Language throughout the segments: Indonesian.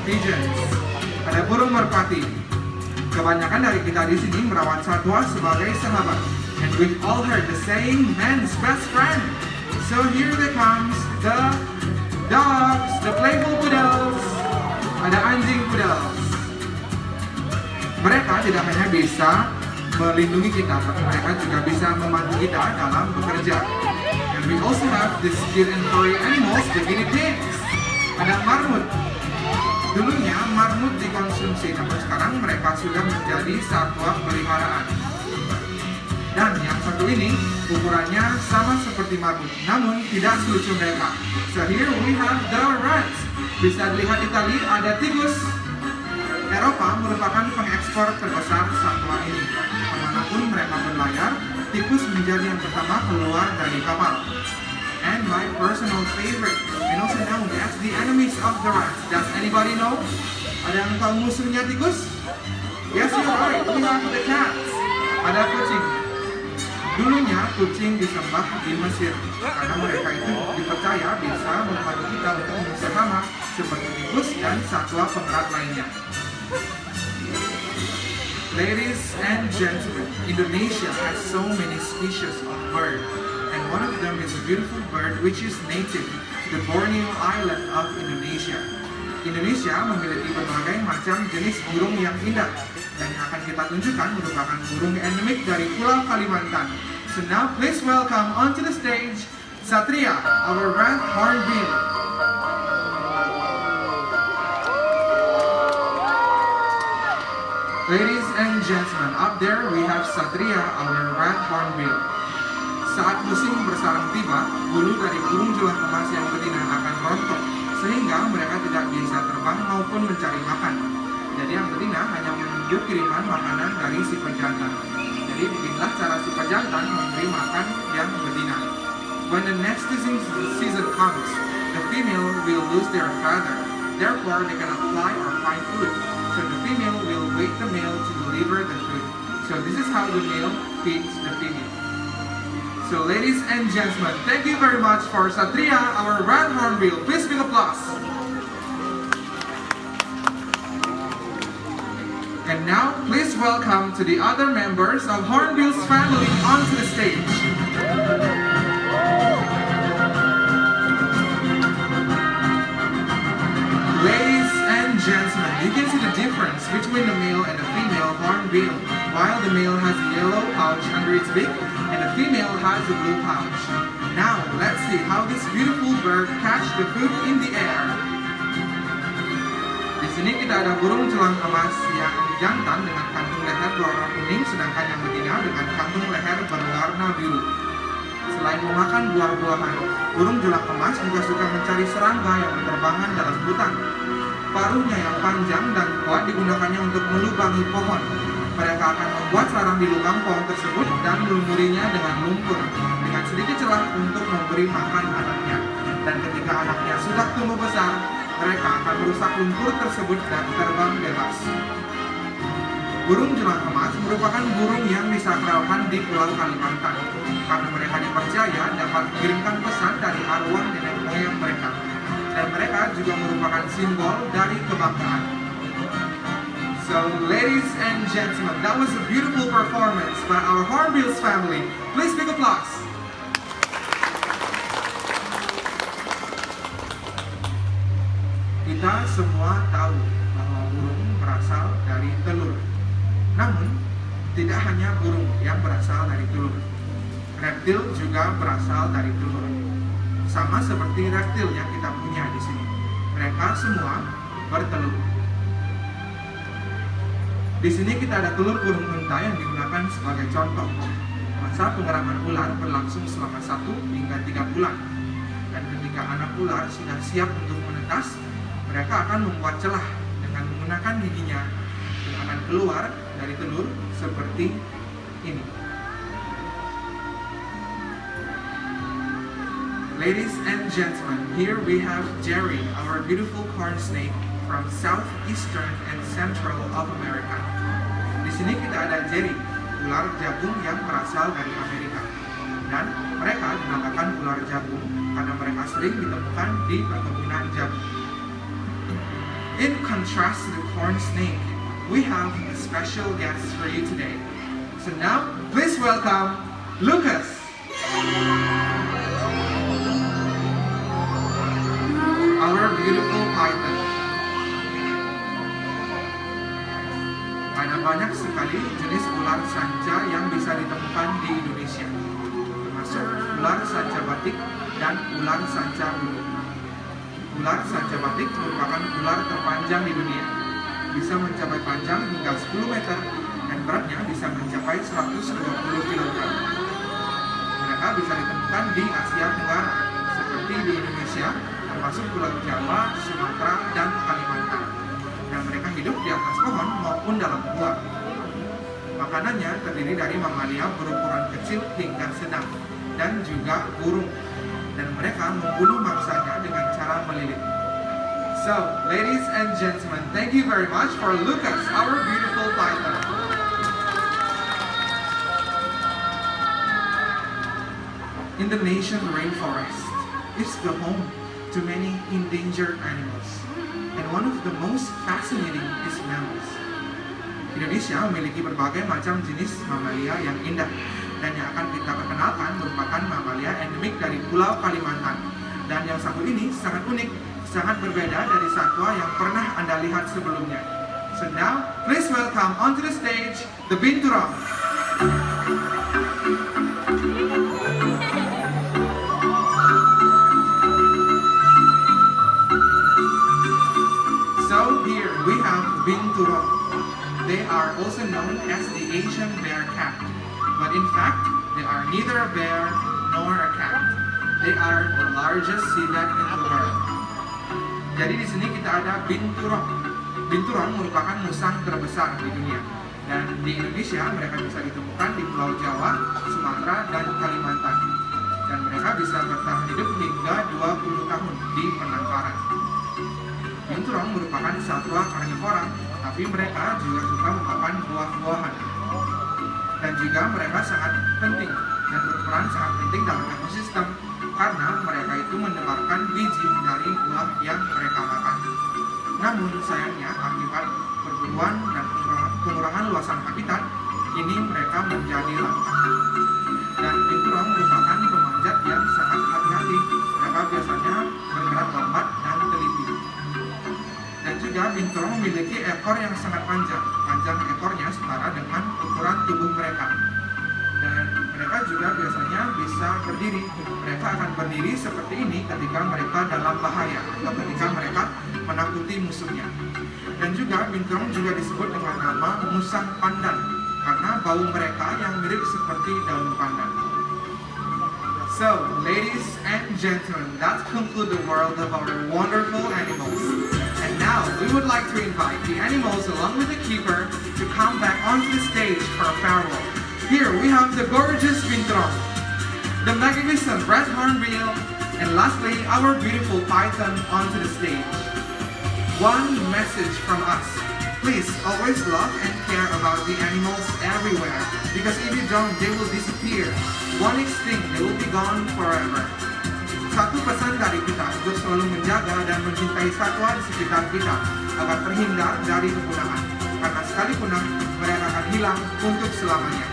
pigeons. Ada burung merpati. Kebanyakan dari kita di sini merawat satwa sebagai sahabat. And we've all heard the saying, man's best friend. So here they comes the dogs, the playful poodles. Ada anjing poodles. Mereka tidak hanya bisa melindungi kita, tapi mereka juga bisa membantu kita dalam bekerja. And we also have the cute and furry animals, the guinea pigs. Ada marmut. Dulunya marmut dikonsumsi, namun sekarang mereka sudah menjadi satwa peliharaan. Dan yang satu ini ukurannya sama seperti marmut, namun tidak selucu mereka. So here we have the rats. Bisa dilihat di tali ada tikus. Eropa merupakan pengekspor terbesar satwa ini. Kemanapun mereka berlayar, tikus menjadi yang pertama keluar dari kapal. And my personal favorite, and also known as the enemies of the rats. Does anybody know? Ada yang tahu musuhnya tikus? Yes, you're right. We have the cats. Ada kucing. Dulunya kucing disembah di Mesir karena mereka itu dipercaya bisa membantu kita untuk mengusir hama seperti tikus dan satwa pengerat lainnya. Ladies and gentlemen, Indonesia has so many species of bird, and one of them is a beautiful bird which is native to the Borneo Island of Indonesia. Indonesia memiliki berbagai macam jenis burung yang indah, dan yang akan kita tunjukkan merupakan burung endemik dari Pulau Kalimantan. So now please welcome onto the stage Satria, our red hornbill. Ladies and gentlemen, up there we have Satria, our red hornbill. Saat musim bersarang tiba, bulu dari burung julang emas yang betina akan rontok, sehingga mereka tidak bisa terbang maupun mencari makan. Jadi yang betina hanya menunggu kiriman makanan dari si pejantan. Jadi beginilah cara si pejantan memberi makan yang betina. When the next season comes, the female will lose their feather. Therefore, they cannot fly or find food. So the female will wait the male to deliver the food. So this is how the male feeds the female. So ladies and gentlemen, thank you very much for Satria, our red hornbill. Please big applause. And now, please welcome to the other members of Hornbill's family onto the stage. Ladies and gentlemen, you can see the difference between the male and the female hornbill. While the male has a yellow pouch under its beak, and the female has a blue pouch. Now, let's see how this beautiful bird catch the food in the air. Di sini kita ada burung jelang emas yang jantan dengan kantung leher berwarna kuning, sedangkan yang betina dengan kantung leher berwarna biru. Selain memakan buah-buahan, burung jelang emas juga suka mencari serangga yang berterbangan dalam hutan. Paruhnya yang panjang dan kuat digunakannya untuk melubangi pohon. Mereka akan membuat sarang di lubang pohon tersebut dan melumurinya dengan lumpur, dengan sedikit celah untuk memberi makan anaknya. Dan ketika anaknya sudah tumbuh besar, mereka akan merusak lumpur tersebut dan terbang bebas. Burung jelang emas merupakan burung yang disakralkan di Pulau Kalimantan, karena mereka dipercaya dapat mengirimkan pesan dari arwah nenek moyang mereka. Dan mereka juga merupakan simbol dari kebanggaan. So, ladies and gentlemen, that was a beautiful performance by our Hornbill's family. Please big applause. Kita semua tahu bahwa burung berasal dari telur. Namun, tidak hanya burung yang berasal dari telur. Reptil juga berasal dari telur. Sama seperti reptil yang kita punya di sini. Mereka semua bertelur. Di sini kita ada telur burung unta yang digunakan sebagai contoh. Masa pengeraman ular berlangsung selama 1 hingga 3 bulan. Dan ketika anak ular sudah siap untuk menetas, mereka akan membuat celah dengan menggunakan giginya dan akan keluar dari telur seperti ini. Ladies and gentlemen, here we have Jerry, our beautiful corn snake from southeastern and central of America. Di sini kita ada Jerry, ular jagung yang berasal dari Amerika. Dan mereka dinamakan ular jagung karena mereka sering ditemukan di perkebunan jagung. In contrast to the corn snake, we have a special guest for you today. So now, please welcome Lucas. Our beautiful python. Ada banyak sekali jenis ular sanca yang bisa ditemukan di Indonesia, termasuk ular sanca batik dan ular sanca bulu. Ular sanca batik merupakan ular terpanjang di dunia, bisa mencapai panjang hingga 10 meter dan beratnya bisa mencapai 120 kg. Mereka bisa ditemukan di Asia Tenggara, seperti di Indonesia, termasuk Pulau Jawa, Sumatera, dan Kalimantan. Dan mereka hidup di atas pohon maupun dalam gua. Makanannya terdiri dari mamalia berukuran kecil hingga sedang, dan juga burung. Dan mereka membunuh mangsanya dengan cara melilit. So, ladies and gentlemen, thank you very much for Lucas, our beautiful python. Indonesian rainforest is the home to many endangered animals, and one of the most fascinating is mammals. Indonesia memiliki berbagai macam jenis mamalia yang indah, dan yang akan kita perkenalkan merupakan mamalia endemik dari Pulau Kalimantan. Dan yang satu ini sangat unik, sangat berbeda dari satwa yang pernah Anda lihat sebelumnya. So now, please welcome onto the stage the binturong. So here we have binturong. They are also known as the Asian bear cat, but in fact, they are neither a bear nor a cat. They are the largest sea lion in the world. Jadi di sini kita ada binturong. Binturong merupakan musang terbesar di dunia. Dan di Indonesia mereka bisa ditemukan di Pulau Jawa, Sumatera, dan Kalimantan. Dan mereka bisa bertahan hidup hingga 20 tahun di penangkaran. Binturong merupakan satwa karnivora, tapi mereka juga suka memakan buah-buahan. Dan juga mereka sangat penting dan berperan sangat penting dalam ekosistem karena mereka itu menebarkan biji dari buah yang mereka makan. Namun sayangnya akibat perburuan dan pengurangan luasan habitat, ini mereka menjadi langka. Dan binturong merupakan pemanjat yang sangat hati-hati. Mereka biasanya bergerak lambat dan teliti. Dan juga binturong memiliki ekor yang sangat panjang. Panjang ekornya setara dengan ukuran tubuh mereka. Dan mereka juga biasanya bisa berdiri. Mereka akan berdiri seperti ini ketika mereka dalam bahaya atau ketika mereka menakuti musuhnya. Dan juga binturong juga disebut dengan nama musang pandan karena bau mereka yang mirip seperti daun pandan. So, ladies and gentlemen, that concludes the world of our wonderful animals. And now, we would like to invite the animals along with the keeper to come back onto the stage for a farewell. Here we have the gorgeous binturong, the magnificent red hornbill, and lastly, our beautiful python onto the stage. One message from us. Please always love and care about the animals everywhere, because if you don't, they will disappear. One extinct, they will be gone forever. Satu pesan dari kita untuk selalu menjaga dan mencintai satwa di sekitar kita agar terhindar dari kepunahan. Karena sekali punah, mereka akan hilang untuk selamanya.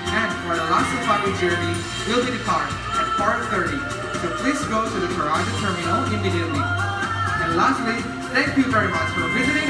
And for the last safari journey, we'll be depart at 4:30. So please go to the Toronto terminal immediately. And lastly, thank you very much for visiting